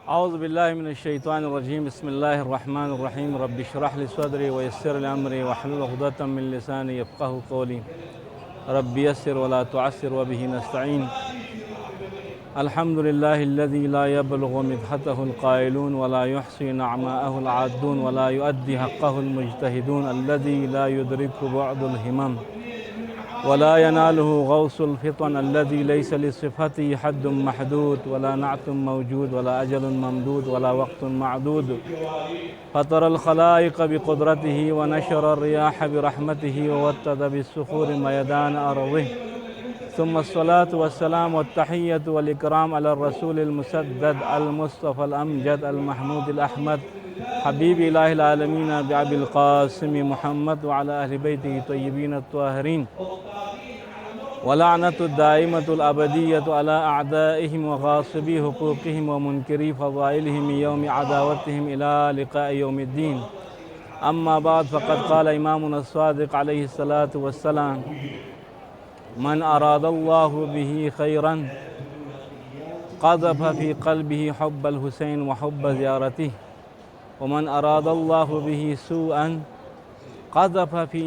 اعوذ باللہ من الشیطان الرجیم بسم اللہ الرحمن الرحیم رب اشرح لی صدری ویسر لی امری واحلل عقدۃ من لسانی یفقهوا قولی رب یسر ولا تعسر وبه نستعین الحمد للہ الذی لا یبلغ مدحته القائلون ولا يحصي نعماءه العادون ولا يؤدي حقه المجتهدون الذي لا يدرك بعد الهمم ولا يناله غوص الفطن الذي ليس لصفته حد محدود ولا نعت موجود ولا أجل ممدود ولا وقت معدود فطر الخلائق بقدرته ونشر الرياح برحمته ووتد بالصخور ميدان أرضه ثم الصلاة والسلام والتحية والإكرام على الرسول المسدد المصطفى الأمجد المحمود الأحمد حبيب إله العالمين بأبي القاسم محمد وعلى أهل بيته الطيبين الطاهرين ولعنة الدائمة الأبدية على أعدائهم وغاصبي حقوقهم ومنكري فضائلهم من يوم عداوتهم إلى لقاء يوم الدين أما بعد فقد قال إمامنا الصادق عليه الصلاة والسلام من أراد الله به خيرا قذف في قلبه حب الحسين وحب زيارته ومن أراد الله به سوءا قذف في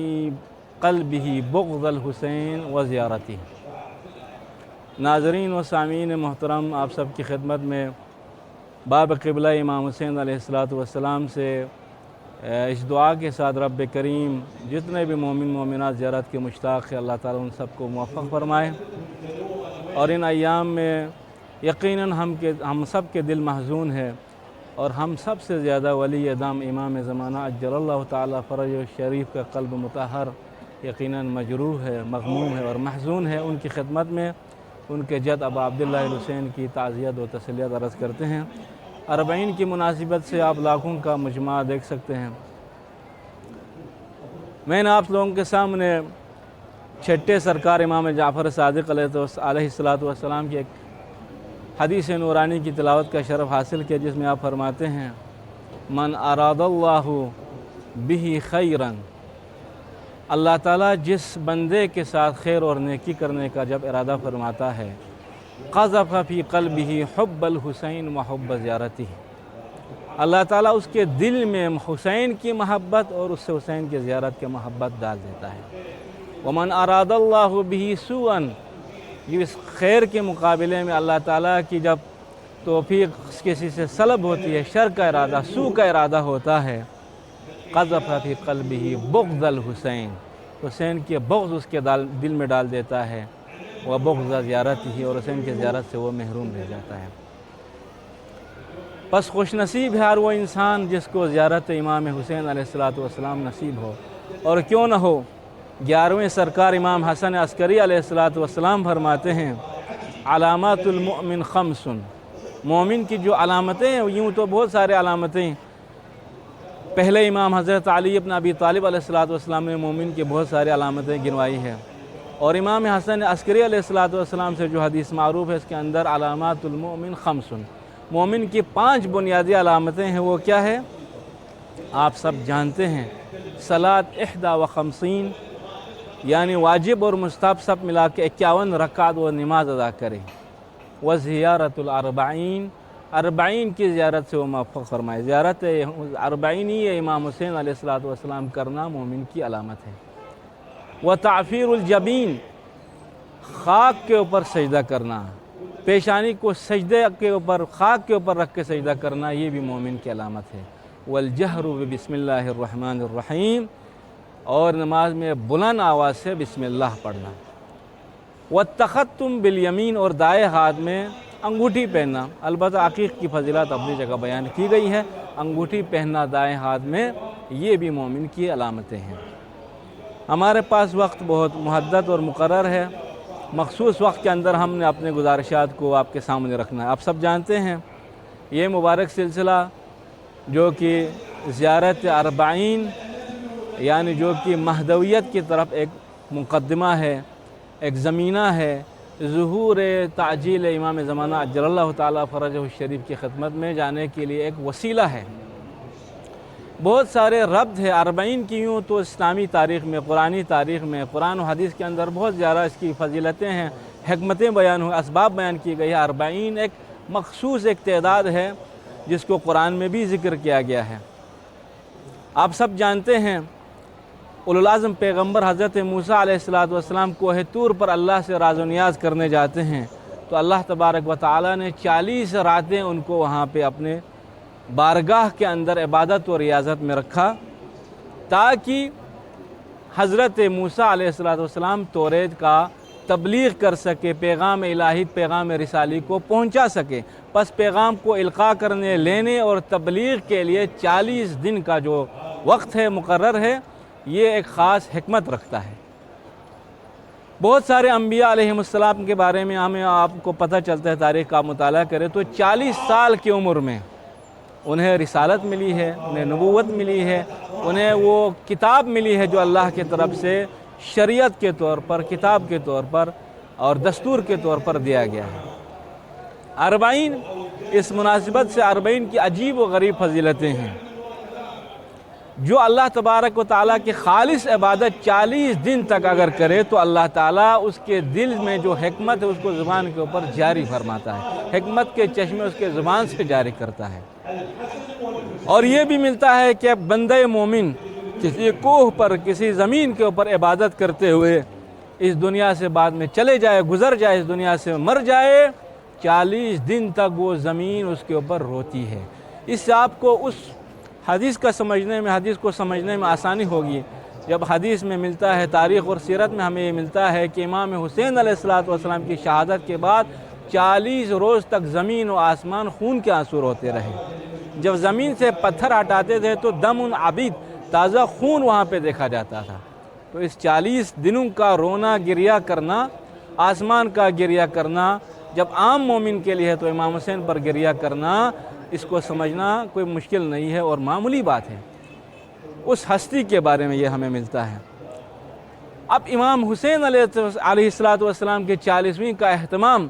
قلبه بغض الحسین و زیارتی۔ ناظرین و سامعین محترم، آپ سب کی خدمت میں باب قبلہ امام حسین علیہ السلام سے اس دعا کے ساتھ رب کریم جتنے بھی مومن مومنات زیارت کے مشتاق ہیں اللہ تعالیٰ ان سب کو موفق فرمائے، اور ان ایام میں یقیناً ہم سب کے دل محزون ہے، اور ہم سب سے زیادہ ولی دام امام زمانہ عجل اللہ تعالیٰ فرج شریف کا قلب مطہر یقیناً مجروح ہے، مغموم ہے اور محزون ہے۔ ان کی خدمت میں ان کے جد ابا عبداللہ حسین کی تعزیت و تسلیت عرض کرتے ہیں۔ 40 کی مناسبت سے آپ لاکھوں کا مجمع دیکھ سکتے ہیں۔ میں نے آپ لوگوں کے سامنے چھٹے سرکار امام جعفر صادق علیہ السلام کی ایک حدیث نورانی کی تلاوت کا شرف حاصل کیا، جس میں آپ فرماتے ہیں من اراد اللہ بہ خیرا، اللہ تعالیٰ جس بندے کے ساتھ خیر اور نیکی کرنے کا جب ارادہ فرماتا ہے قذف فی قلبہ حب الحسین و حب زیارتہ، اللہ تعالیٰ اس کے دل میں حسین کی محبت اور اس سے حسین کی زیارت کی محبت ڈال دیتا ہے۔ ومن اراد اللہ بہ سوءا، اس خیر کے مقابلے میں اللہ تعالیٰ کی جب توفیق کسی سے سلب ہوتی ہے، شر کا ارادہ، سوء کا ارادہ ہوتا ہے، قذف فی قلبہ بغض الحسین، حسین کے بغض اس کے دل میں ڈال دیتا ہے، وہ بغض زیارت ہی، اور حسین کی زیارت سے وہ محروم رہ جاتا ہے۔ پس خوش نصیب ہے ہر وہ انسان جس کو زیارت امام حسین علیہ السلام نصیب ہو، اور کیوں نہ ہو۔ 11ویں سرکار امام حسن عسکری علیہ السلام فرماتے ہیں علامات المؤمن خمس، مومن کی جو علامتیں ہیں یوں تو بہت سارے علامتیں ہیں۔ پہلے امام حضرت علی ابن ابی طالب علیہ السلام نے مومن کی بہت ساری علامتیں گنوائی ہیں، اور امام حسن عسکری علیہ السلام سے جو حدیث معروف ہے اس کے اندر علامات المؤمن خمس، مومن کی 5 بنیادی علامتیں ہیں۔ وہ کیا ہے؟ آپ سب جانتے ہیں، صلاۃ 51، یعنی واجب اور مستحب سب ملا کے 51 رکعت وہ نماز ادا کرے، وزیارت الاربعین، 40 کی زیارت سے وہ موفق فرمائے۔ زیارت 40 ہی امام حسین علیہ السلام کرنا مومن کی علامت ہے۔ وتعفیر الجبین، خاک کے اوپر سجدہ کرنا، پیشانی کو سجدے کے اوپر، خاک کے اوپر رکھ کے سجدہ کرنا، یہ بھی مومن کی علامت ہے۔ والجہر بسم اللہ الرحمن الرحیم، اور نماز میں بلند آواز سے بسم اللہ پڑھنا۔ والتختم بالیمین، اور دائیں ہاتھ میں انگوٹھی پہننا، البتہ عقیق کی فضیلت اپنی جگہ بیان کی گئی ہے، انگوٹھی پہننا دائیں ہاتھ میں، یہ بھی مومن کی علامتیں ہیں۔ ہمارے پاس وقت بہت محدد اور مقرر ہے، مخصوص وقت کے اندر ہم نے اپنے گزارشات کو آپ کے سامنے رکھنا ہے۔ آپ سب جانتے ہیں یہ مبارک سلسلہ جو کہ زیارت اربعین یعنی جو کہ مہدویت کی طرف ایک مقدمہ ہے، ایک زمینہ ہے ظہور تعجیل امام زمانہ عجل اللہ تعالیٰ فرجہ الشریف کی خدمت میں جانے کے لیے ایک وسیلہ ہے۔ بہت سارے ربط ہے اربعین کی، یوں تو اسلامی تاریخ میں، قرآنی تاریخ میں، قرآن و حدیث کے اندر بہت زیادہ اس کی فضیلتیں ہیں، حکمتیں بیان ہوئی، اسباب بیان کی گئی ہے۔ اربعین ایک مخصوص ایک تعداد ہے جس کو قرآن میں بھی ذکر کیا گیا ہے۔ آپ سب جانتے ہیں اولوالعزم پیغمبر حضرت موسیٰ علیہ السلام کوہ طور پر اللہ سے راز و نیاز کرنے جاتے ہیں تو اللہ تبارک و تعالیٰ نے 40 راتیں ان کو وہاں پہ اپنے بارگاہ کے اندر عبادت و ریاضت میں رکھا تاکہ حضرت موسیٰ علیہ السلام توریت کا تبلیغ کر سکے، پیغام الہی، پیغام رسالی کو پہنچا سکے۔ پس پیغام کو القاء کرنے، لینے اور تبلیغ کے لیے 40 دن کا جو وقت ہے مقرر ہے، یہ ایک خاص حکمت رکھتا ہے۔ بہت سارے انبیاء علیہ السلام کے بارے میں ہمیں آپ کو پتہ چلتا ہے، تاریخ کا مطالعہ کرے تو 40 سال کی عمر میں انہیں رسالت ملی ہے، انہیں نبوت ملی ہے، انہیں وہ کتاب ملی ہے جو اللہ کی طرف سے شریعت کے طور پر، کتاب کے طور پر اور دستور کے طور پر دیا گیا ہے۔ اربعین، اس مناسبت سے اربعین کی عجیب و غریب فضیلتیں ہیں۔ جو اللہ تبارک و تعالیٰ کی خالص عبادت 40 دن تک اگر کرے تو اللہ تعالیٰ اس کے دل میں جو حکمت ہے اس کو زبان کے اوپر جاری فرماتا ہے، حکمت کے چشمے اس کے زبان سے جاری کرتا ہے۔ اور یہ بھی ملتا ہے کہ بندہ مومن کسی کوہ پر، کسی زمین کے اوپر عبادت کرتے ہوئے اس دنیا سے بعد میں چلے جائے، گزر جائے، اس دنیا سے مر جائے، 40 دن تک وہ زمین اس کے اوپر روتی ہے۔ اس سے آپ کو اس حدیث کو سمجھنے میں آسانی ہوگی۔ جب حدیث میں ملتا ہے، تاریخ اور سیرت میں ہمیں یہ ملتا ہے کہ امام حسین علیہ السلام کی شہادت کے بعد 40 روز تک زمین و آسمان خون کے آنسو روتے رہے۔ جب زمین سے پتھر ہٹاتے تھے تو دم عبید، تازہ خون وہاں پہ دیکھا جاتا تھا۔ تو اس 40 دنوں کا رونا گریہ کرنا، آسمان کا گریہ کرنا جب عام مومن کے لیے ہے تو امام حسین پر گریہ کرنا، اس کو سمجھنا کوئی مشکل نہیں ہے اور معمولی بات ہے۔ اس ہستی کے بارے میں یہ ہمیں ملتا ہے۔ اب امام حسین علیہ السلام کے 40ویں کا اہتمام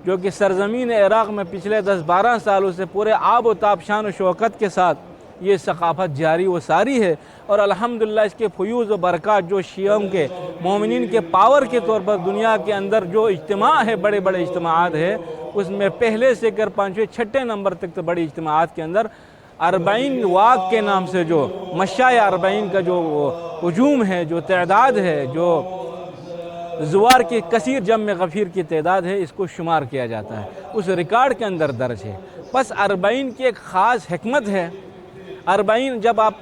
جو کہ سرزمین عراق میں پچھلے 10-12 سالوں سے پورے آب و تاب، شان و شوکت کے ساتھ یہ ثقافت جاری و ساری ہے، اور الحمدللہ اس کے فیوز و برکات جو شیعوں کے، مومنین کے پاور کے طور پر دنیا کے اندر جو اجتماع ہے، بڑے بڑے اجتماعات ہے، اس میں پہلے سے کر 5ویں 6ٹھے نمبر تک تو بڑی اجتماعات کے اندر 40 واق کے نام سے جو مشاء 40 کا جو ہجوم ہے، جو تعداد ہے، جو زوار کی کثیر جمع غفیر کی تعداد ہے، اس کو شمار کیا جاتا ہے، اس ریکارڈ کے اندر درج ہے۔ پس 40 کی ایک خاص حکمت ہے۔ 40 جب آپ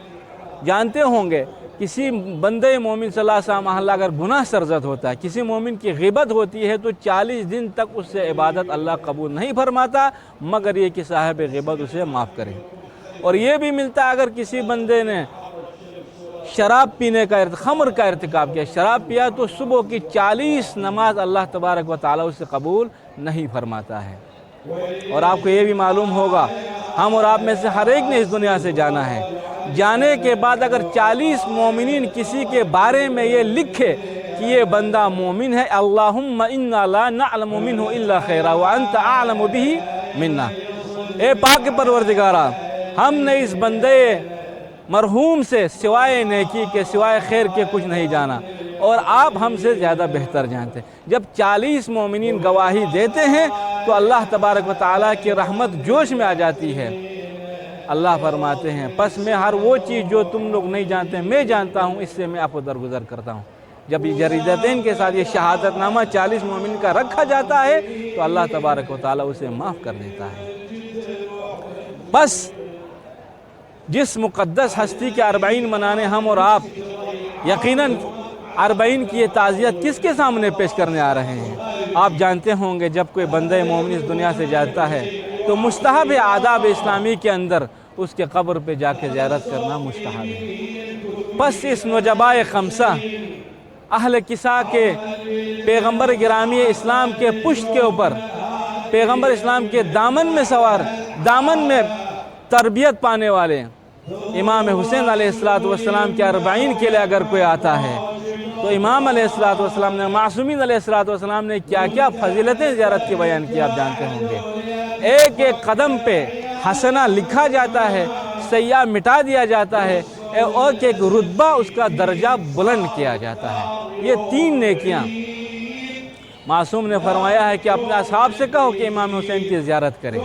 جانتے ہوں گے کسی بندے مومن صلی اللہ علیہ وسلم اگر گناہ سرزد ہوتا ہے، کسی مومن کی غیبت ہوتی ہے تو 40 دن تک اس سے عبادت اللہ قبول نہیں فرماتا مگر یہ کہ صاحب غیبت اسے معاف کرے۔ اور یہ بھی ملتا ہے اگر کسی بندے نے شراب پینے کا، خمر کا ارتکاب کیا، شراب پیا تو صبح کی 40 نماز اللہ تبارک و تعالیٰ اسے قبول نہیں فرماتا ہے۔ اور آپ کو یہ بھی معلوم ہوگا ہم اور آپ میں سے ہر ایک نے اس دنیا سے جانا ہے، جانے کے بعد اگر 40 مومنین کسی کے بارے میں یہ لکھے کہ یہ بندہ مومن ہے، اللہم انا لا نعلم منہ الا خیرا وانت اعلم بہ منا، اے پاک پروردگارہ ہم نے اس بندے مرحوم سے سوائے نیکی کے، سوائے خیر کے کچھ نہیں جانا، اور آپ ہم سے زیادہ بہتر جانتے ہیں۔ جب 40 مومنین گواہی دیتے ہیں تو اللہ تبارک و تعالیٰ کی رحمت جوش میں آ جاتی ہے۔ اللہ فرماتے ہیں پس میں ہر وہ چیز جو تم لوگ نہیں جانتے میں جانتا ہوں، اس سے میں آپ کو درگزر کرتا ہوں۔ جب یہ جریدتین کے ساتھ یہ شہادت نامہ 40 مومن کا رکھا جاتا ہے تو اللہ تبارک و تعالیٰ اسے معاف کر دیتا ہے۔ بس جس مقدس ہستی کے 40 منانے ہم اور آپ یقیناً 40 کی یہ تعزیت کس کے سامنے پیش کرنے آ رہے ہیں؟ آپ جانتے ہوں گے جب کوئی بندہ مومن اس دنیا سے جاتا ہے تو مستحب آداب اسلامی کے اندر اس کے قبر پہ جا کے زیارت کرنا مستحب ہے۔ پس اس نجبائے خمسہ اہل کسا کے پیغمبر گرامی اسلام کے پشت کے اوپر، پیغمبر اسلام کے دامن میں سوار، دامن میں تربیت پانے والے امام حسین علیہ السلام کے 40 کے لیے اگر کوئی آتا ہے تو امام علیہ السلام نے، معصومین علیہ السلام نے کیا کیا فضیلتیں زیارت کی بیان کی آپ جانتے ہوں گے۔ ایک ایک قدم پہ حسنہ لکھا جاتا ہے، سیاہ مٹا دیا جاتا ہے، اور ایک رتبہ اس کا درجہ بلند کیا جاتا ہے۔ یہ 3 نیکیاں معصوم نے فرمایا ہے کہ اپنے اصحاب سے کہو کہ امام حسین کی زیارت کریں۔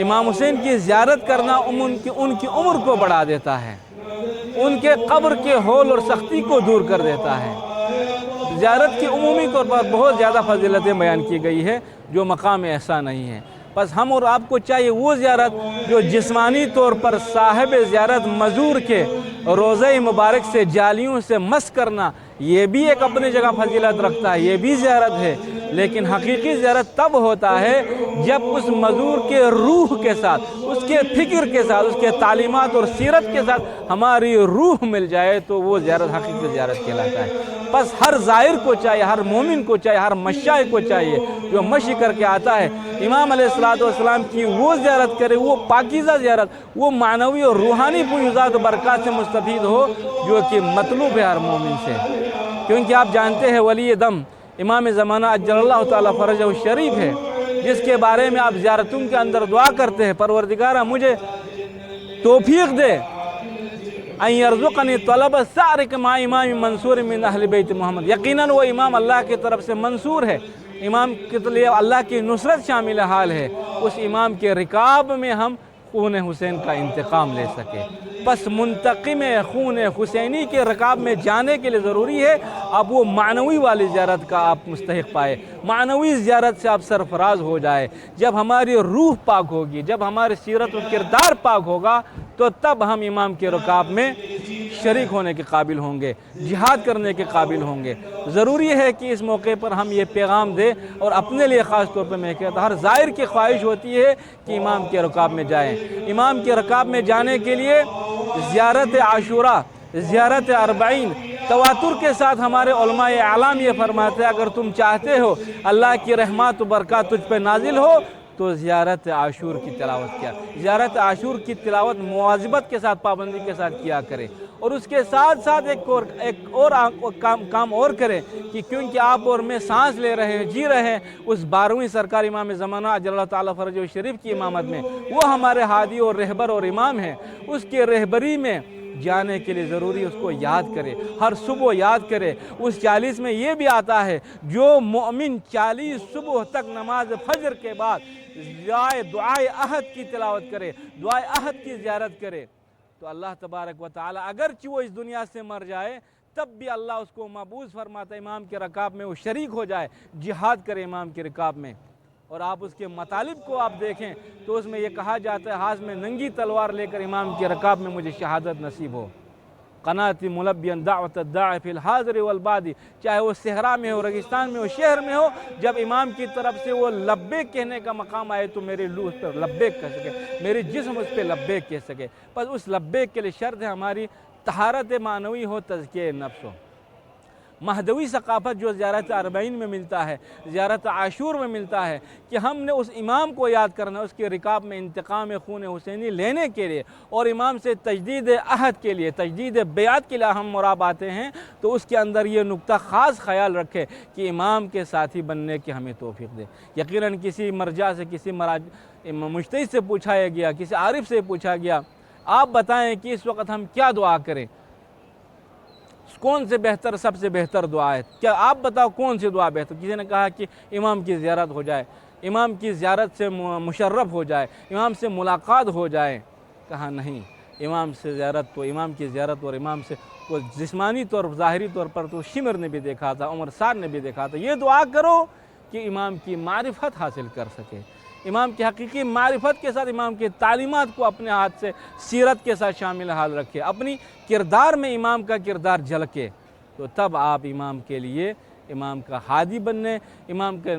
امام حسین کی زیارت کرنا ان کی عمر کو بڑھا دیتا ہے، ان کے قبر کے ہول اور سختی کو دور کر دیتا ہے۔ زیارت کی عمومی طور پر بہت زیادہ فضیلتیں بیان کی گئی ہے جو مقام ایسا نہیں ہے۔ بس ہم اور آپ کو چاہیے وہ زیارت جو جسمانی طور پر صاحب زیارت مزور کے روضہ مبارک سے جالیوں سے مس کرنا، یہ بھی ایک اپنی جگہ فضیلت رکھتا ہے، یہ بھی زیارت ہے۔ لیکن حقیقی زیارت تب ہوتا ہے جب اس مزور کے روح کے ساتھ، اس کے فکر کے ساتھ، اس کے تعلیمات اور سیرت کے ساتھ ہماری روح مل جائے تو وہ زیارت حقیقی زیارت کہلاتا ہے۔ بس ہر زائر کو چاہیے، ہر مومن کو چاہیے، ہر مشائی کو چاہیے جو مشی کر کے آتا ہے امام علیہ السلام کی وہ زیارت کرے، وہ پاکیزہ زیارت، وہ معنوی اور روحانی فیوزات و برکات سے مستفید ہو جو کہ مطلوب ہے ہر مومن سے۔ کیونکہ آپ جانتے ہیں ولی دم امام زمانہ اجل اللہ تعالیٰ فرجہ الشریف ہے، جس کے بارے میں آپ زیارتوں کے اندر دعا کرتے ہیں، پروردگارہ مجھے توفیق دے ان یرزقنی طلب السعرک مع امام منصور من اہل بیت محمد۔ یقیناً وہ امام اللہ کی طرف سے منصور ہے، امام کے لیے اللہ کی نصرت شامل حال ہے، اس امام کے رکاب میں ہم خون حسین کا انتقام لے سکے۔ پس منتقم خون حسینی کے رکاب میں جانے کے لیے ضروری ہے اب وہ معنوی والی زیارت کا آپ مستحق پائے، معنوی زیارت سے آپ سرفراز ہو جائے۔ جب ہماری روح پاک ہوگی، جب ہماری سیرت و کردار پاک ہوگا تو تب ہم امام کے رکاب میں شریک ہونے کے قابل ہوں گے، جہاد کرنے کے قابل ہوں گے۔ ضروری ہے کہ اس موقع پر ہم یہ پیغام دیں، اور اپنے لیے خاص طور پر میں کہتا ہوں ہر زائر کی خواہش ہوتی ہے کہ امام کے رکاب میں جائیں۔ امام کے رکاب میں جانے کے لیے زیارت عاشوراء، زیارت 40 تواتر کے ساتھ ہمارے علماء اعلام یہ فرماتے ہیں اگر تم چاہتے ہو اللہ کی رحمت و برکات تجھ پہ نازل ہو تو زیارت عاشور کی تلاوت کیا، زیارت عاشور کی تلاوت مواظبت کے ساتھ، پابندی کے ساتھ کیا کرے، اور اس کے ساتھ ساتھ ایک اور کام اور کرے کہ کیونکہ آپ اور میں سانس لے رہے ہیں، جی رہے ہیں اس 12ویں سرکار امام زمانہ اجل اللہ تعالیٰ فرجہ الشریف کی امامت میں، وہ ہمارے ہادی اور رہبر اور امام ہیں، اس کے رہبری میں جانے کے لیے ضروری اس کو یاد کرے، ہر صبح یاد کرے۔ اس 40 میں یہ بھی آتا ہے جو مومن 40 صبح تک نماز فجر کے بعد دعائے عہد کی تلاوت کرے، دعائے عہد کی زیارت کرے تو اللہ تبارک و تعالی اگرچہ وہ اس دنیا سے مر جائے تب بھی اللہ اس کو مبعوث فرماتا ہے امام کے رکاب میں وہ شریک ہو جائے، جہاد کرے امام کے رکاب میں۔ اور آپ اس کے مطالب کو آپ دیکھیں تو اس میں یہ کہا جاتا ہے ہاتھ میں ننگی تلوار لے کر امام کے رکاب میں مجھے شہادت نصیب ہو۔ قناتی ملبین دعوت الداعی فی الحاضر والبادی، چاہے وہ صحرا میں ہو، ریگستان میں ہو، شہر میں ہو، جب امام کی طرف سے وہ لبیک کہنے کا مقام آئے تو میری روح اس پر لبیک کہہ سکے، میری جسم اس پہ لبیک کہہ سکے۔ پس اس لبیک کے لیے شرط ہے ہماری طہارت معنوی ہو، تزکیہ نفس ہو۔ مہدوی ثقافت جو زیارت 40 میں ملتا ہے، زیارت عاشور میں ملتا ہے کہ ہم نے اس امام کو یاد کرنا، اس کے رکاب میں انتقام خون حسینی لینے کے لیے اور امام سے تجدید عہد کے لیے، تجدید بیعت کے لیے ہم اور آپ آتے ہیں تو اس کے اندر یہ نقطہ خاص خیال رکھے کہ امام کے ساتھی بننے کی ہمیں توفیق دے۔ یقیناً کسی مرجع سے، کسی مجتہد سے پوچھا گیا، کسی عارف سے پوچھا گیا آپ بتائیں کہ اس وقت ہم کیا دعا کریں، کون سے بہتر، سب سے بہتر دعا ہے، کیا آپ بتاؤ کون سی دعا بہتر؟ کسی نے کہا کہ امام کی زیارت ہو جائے، امام کی زیارت سے مشرف ہو جائے، امام سے ملاقات ہو جائے۔ کہا نہیں، امام سے زیارت تو امام کی زیارت اور امام سے کو جسمانی طور ظاہری طور پر تو شمر نے بھی دیکھا تھا، عمر سعد نے بھی دیکھا تھا۔ یہ دعا کرو کہ امام کی معرفت حاصل کر سکے، امام کی حقیقی معرفت کے ساتھ امام کی تعلیمات کو اپنے ہاتھ سے سیرت کے ساتھ شامل حال رکھے، اپنی کردار میں امام کا کردار جھلکے، تو تب آپ امام کے لیے امام کا ہادی بننے، امام کے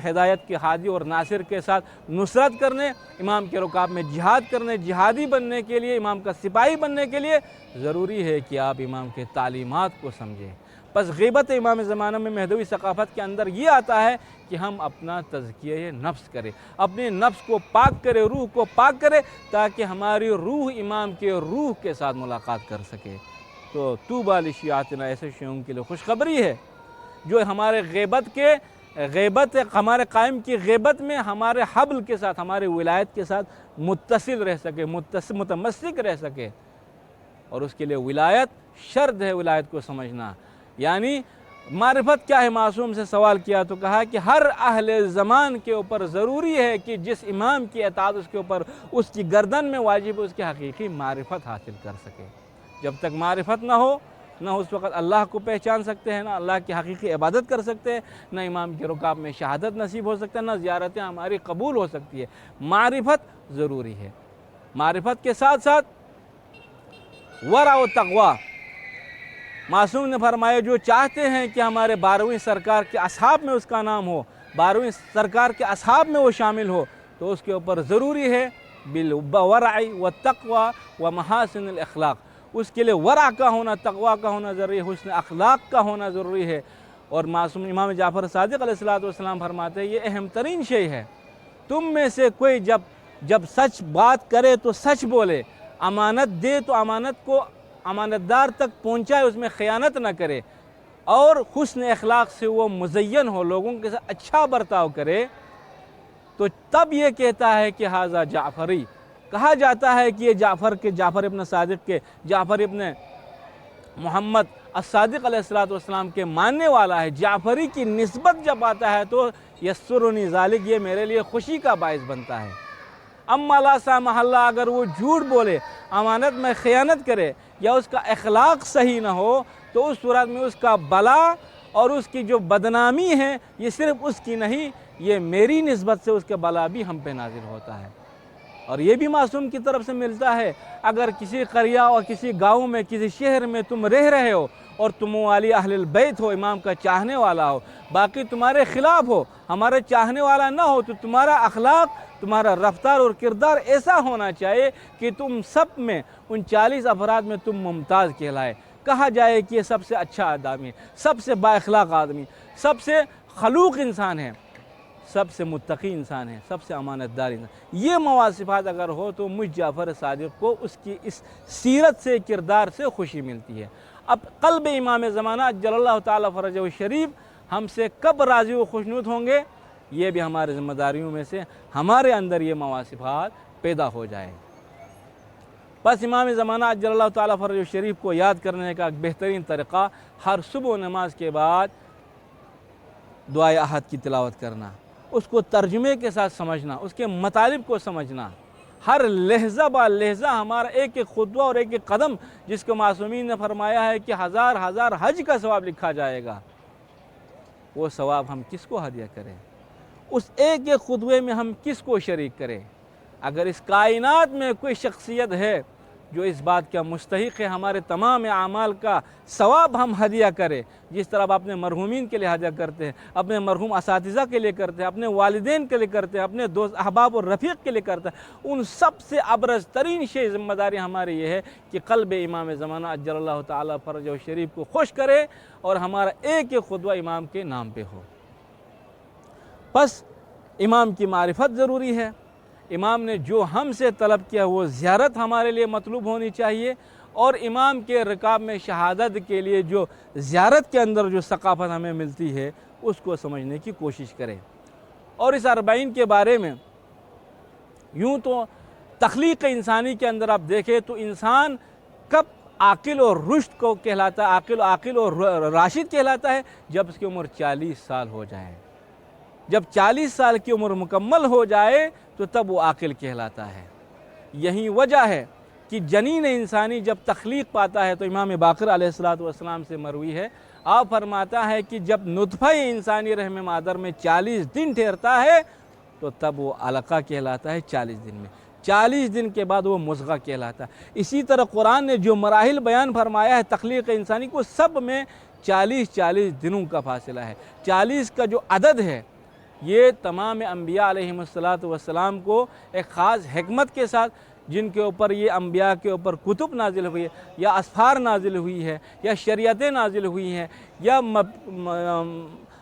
ہدایت کے ہادی اور ناصر کے ساتھ نصرت کرنے، امام کے رکاب میں جہاد کرنے، جہادی بننے کے لیے، امام کا سپاہی بننے کے لیے ضروری ہے کہ آپ امام کے تعلیمات کو سمجھیں۔ پس غیبت امام زمانہ میں مہدوی ثقافت کے اندر یہ آتا ہے کہ ہم اپنا تزکیہ نفس کریں، اپنے نفس کو پاک کرے، روح کو پاک کرے، تاکہ ہماری روح امام کے روح کے ساتھ ملاقات کر سکے۔ تو طوبیٰ لشیعتنا، ایسے شیعوں کے لیے خوشخبری ہے جو ہمارے ہمارے قائم کی غیبت میں ہمارے حبل کے ساتھ، ہمارے ولایت کے ساتھ متصل رہ سکے، متمسک رہ سکے۔ اور اس کے لیے ولایت شرط ہے، ولایت کو سمجھنا۔ یعنی معرفت کیا ہے؟ معصوم سے سوال کیا تو کہا کہ ہر اہل زمان کے اوپر ضروری ہے کہ جس امام کی اطاعت اس کے اوپر، اس کی گردن میں واجب ہے، اس کی حقیقی معرفت حاصل کر سکے۔ جب تک معرفت نہ ہو، نہ اس وقت اللہ کو پہچان سکتے ہیں، نہ اللہ کی حقیقی عبادت کر سکتے ہیں، نہ امام کے رکاب میں شہادت نصیب ہو سکتا ہے، نہ زیارتیں ہماری قبول ہو سکتی ہے۔ معرفت ضروری ہے۔ معرفت کے ساتھ ساتھ ورع و تقوی۔ معصوم نے فرمایا جو چاہتے ہیں کہ ہمارے 12ویں سرکار کے اصحاب میں اس کا نام ہو، 12ویں سرکار کے اصحاب میں وہ شامل ہو، تو اس کے اوپر ضروری ہے بالورع والتقوی ومحاسن الاخلاق۔ اس کے لیے ورع کا ہونا، تقوی کا ہونا ضروری ہے، حسن اخلاق کا ہونا ضروری ہے۔ اور معصوم امام جعفر صادق علیہ السلام فرماتے ہیں یہ اہم ترین شے ہے۔ تم میں سے کوئی جب سچ بات کرے تو سچ بولے، امانت دے تو امانت کو امانت دار تک پہنچائے، اس میں خیانت نہ کرے، اور حسن اخلاق سے وہ مزین ہو، لوگوں کے ساتھ اچھا برتاؤ کرے، تو تب یہ کہتا ہے کہ ھذا جعفری، کہا جاتا ہے کہ یہ جعفر ابن صادق کے، جعفر ابن محمد الصادق علیہ السلام کے ماننے والا ہے۔ جعفری کی نسبت جب آتا ہے تو یسرنی ذالک، یہ میرے لیے خوشی کا باعث بنتا ہے۔ اما لا سامح اللہ، اگر وہ جھوٹ بولے، امانت میں خیانت کرے، یا اس کا اخلاق صحیح نہ ہو، تو اس صورت میں اس کا بلا اور اس کی جو بدنامی ہے یہ صرف اس کی نہیں، یہ میری نسبت سے اس کے بلا بھی ہم پہ نازل ہوتا ہے۔ اور یہ بھی معصوم کی طرف سے ملتا ہے، اگر کسی قریہ اور کسی گاؤں میں، کسی شہر میں تم رہ رہے ہو اور تم والی اہل البیت ہو، امام کا چاہنے والا ہو، باقی تمہارے خلاف ہو، ہمارے چاہنے والا نہ ہو، تو تمہارا اخلاق، تمہارا رفتار اور کردار ایسا ہونا چاہیے کہ تم سب میں، ان 40 افراد میں تم ممتاز کہلائے، کہا جائے کہ یہ سب سے اچھا آدمی ہے، سب سے با اخلاق آدمی، سب سے خلوق انسان ہے، سب سے متقی انسان ہے، سب سے امانت دار انسان۔ یہ مواصفات اگر ہو تو مجھ جعفر صادق کو اس کی اس سیرت سے، کردار سے خوشی ملتی ہے۔ اب قلب امام زمانہ اجل اللہ تعالیٰ فرجہ الشریف ہم سے کب راضی و خوشنود ہوں گے؟ یہ بھی ہمارے ذمہ داریوں میں سے ہمارے اندر یہ مواصفات پیدا ہو جائے۔ بس امام زمانہ اجل اللہ تعالیٰ فرجہ الشریف کو یاد کرنے کا ایک بہترین طریقہ ہر صبح نماز کے بعد دعائے احد کی تلاوت کرنا، اس کو ترجمے کے ساتھ سمجھنا، اس کے مطالب کو سمجھنا، ہر لحظہ با لحظہ ہمارا ایک ایک خطوہ اور ایک ایک قدم، جس کو معصومین نے فرمایا ہے کہ ہزار حج کا ثواب لکھا جائے گا، وہ ثواب ہم کس کو ہدیہ کریں؟ اس ایک ایک خطوے میں ہم کس کو شریک کریں؟ اگر اس کائنات میں کوئی شخصیت ہے جو اس بات کا مستحق ہے ہمارے تمام اعمال کا ثواب ہم ہدیہ کریں، جس طرح آپ اپنے مرحومین کے لیے ہدیہ کرتے ہیں، اپنے مرحوم اساتذہ کے لیے کرتے ہیں، اپنے والدین کے لیے کرتے ہیں، اپنے دوست احباب اور رفیق کے لیے کرتے ہیں، ان سب سے ابرز ترین شے ذمہ داری ہماری یہ ہے کہ قلب امام زمانہ اجل اللہ تعالیٰ فرجہ الشریف کو خوش کرے اور ہمارا ایک ایک خطوہ امام کے نام پہ ہو۔ پس امام کی معرفت ضروری ہے۔ امام نے جو ہم سے طلب کیا وہ زیارت ہمارے لیے مطلوب ہونی چاہیے، اور امام کے رکاب میں شہادت کے لیے جو زیارت کے اندر جو ثقافت ہمیں ملتی ہے اس کو سمجھنے کی کوشش کریں۔ اور اس 40 کے بارے میں یوں تو تخلیق انسانی کے اندر آپ دیکھیں تو انسان کب عاقل اور رشد کو کہلاتا ہے، عاقل اور راشد کہلاتا ہے جب اس کی عمر 40 سال ہو جائے۔ جب 40 سال کی عمر مکمل ہو جائے تو تب وہ عاقل کہلاتا ہے۔ یہی وجہ ہے کہ جنین انسانی جب تخلیق پاتا ہے تو امام باقر علیہ السلام سے مروی ہے، آپ فرماتا ہے کہ جب نطفہ انسانی رحم مادر میں 40 دن ٹھہرتا ہے تو تب وہ علقہ کہلاتا ہے 40 دن میں، 40 دن کے بعد وہ مضغہ کہلاتا ہے۔ اسی طرح قرآن نے جو مراحل بیان فرمایا ہے تخلیق انسانی کو، سب میں 40 دنوں کا فاصلہ ہے۔ 40 کا جو عدد ہے یہ تمام انبیاء علیہم السلام کو ایک خاص حکمت کے ساتھ، جن کے اوپر یہ انبیاء کے اوپر کتب نازل ہوئی ہے یا اسفار نازل ہوئی ہے یا شریعتیں نازل ہوئی ہیں یا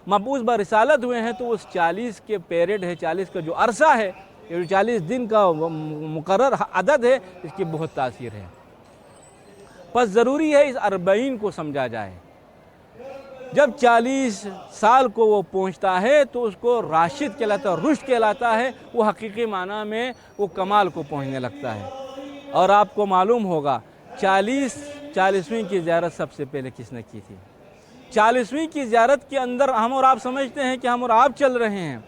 مبعوث برسالت ہوئے ہیں، تو اس 40 کے پیریڈ ہے، 40 کا جو عرصہ ہے، یہ جو 40 دن کا مقرر عدد ہے، اس کی بہت تاثیر ہے۔ پس ضروری ہے اس 40 کو سمجھا جائے۔ جب 40 سال کو وہ پہنچتا ہے تو اس کو راشد کہلاتا ہے، رشد کہلاتا ہے، وہ حقیقی معنی میں وہ کمال کو پہنچنے لگتا ہے۔ اور آپ کو معلوم ہوگا 40ویں کی زیارت سب سے پہلے کس نے کی تھی؟ 40ویں کی زیارت کے اندر ہم اور آپ سمجھتے ہیں کہ ہم اور آپ چل رہے ہیں،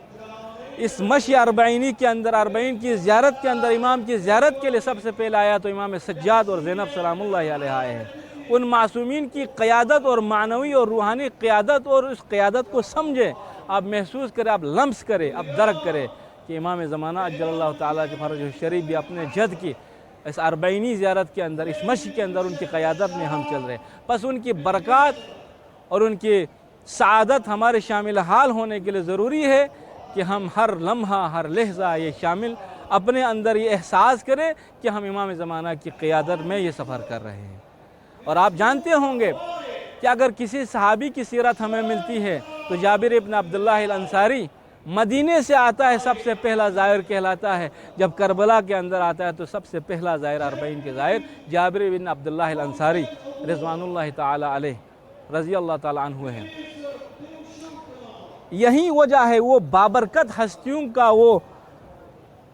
اس مشی 40 کے اندر، 40 کی زیارت کے اندر امام کی زیارت کے لیے سب سے پہلے آیا تو امام سجاد اور زینب سلام اللہ علیہ آئے ہیں۔ ان معصومین کی قیادت اور معنوی اور روحانی قیادت، اور اس قیادت کو سمجھے، آپ محسوس کریں، آپ لمس کریں، آپ درک کریں کہ امام زمانہ اجل اللہ تعالیٰ کے فرج شریف بھی اپنے جد کی اس 40 زیارت کے اندر، اس مشی کے اندر ان کی قیادت میں ہم چل رہے ہیں۔ پس ان کی برکات اور ان کی سعادت ہمارے شامل حال ہونے کے لیے ضروری ہے کہ ہم ہر لمحہ، ہر لحظہ یہ شامل اپنے اندر یہ احساس کریں کہ ہم امام زمانہ کی قیادت میں یہ سفر کر رہے ہیں۔ اور آپ جانتے ہوں گے کہ اگر کسی صحابی کی سیرت ہمیں ملتی ہے تو جابر ابن عبداللہ الانصاری مدینے سے آتا ہے، سب سے پہلا زائر کہلاتا ہے۔ جب کربلا کے اندر آتا ہے تو سب سے پہلا زائر 40 کے زائر جابر ابن عبداللہ الانصاری رضوان اللہ تعالی علیہ رضی اللہ تعالی عنہ ہیں۔ یہی وجہ ہے وہ بابرکت ہستیوں کا وہ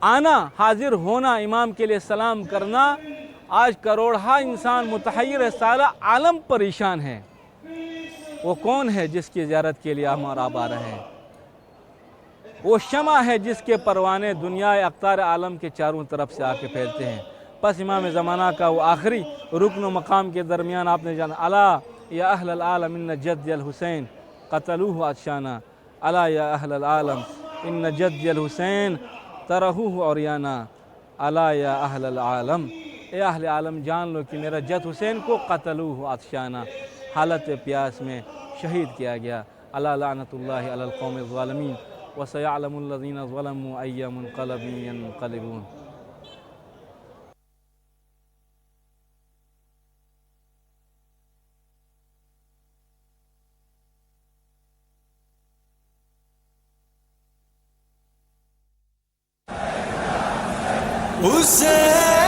آنا، حاضر ہونا، امام کے لیے سلام کرنا۔ آج کروڑہا انسان متحیر ہے، سارا عالم پریشان ہے۔ وہ کون ہے جس کی زیارت کے لیے ہم اور آپ آ رہے ہیں؟ وہ شمع ہے جس کے پروانے دنیا اقطار عالم کے چاروں طرف سے آ کے پھیلتے ہیں۔ پس امام زمانہ کا وہ آخری رکن و مقام کے درمیان آپ نے جانا، الا یا اہل العالم ان جدی الحسین قتلوہ عطشانا، الا یا اہل العالم ان جدی الحسین ترہوہ عریانا، الا یا اہل العالم، اے اہل عالم جان لو کہ میرا جد حسین کو قتلوہ عطشانا، حالت پیاس میں شہید کیا گیا۔ الا لعنت اللہ علی القوم الظالمین وسیعلم الذین ظلموا ای منقلب ینقلبون۔ Hussein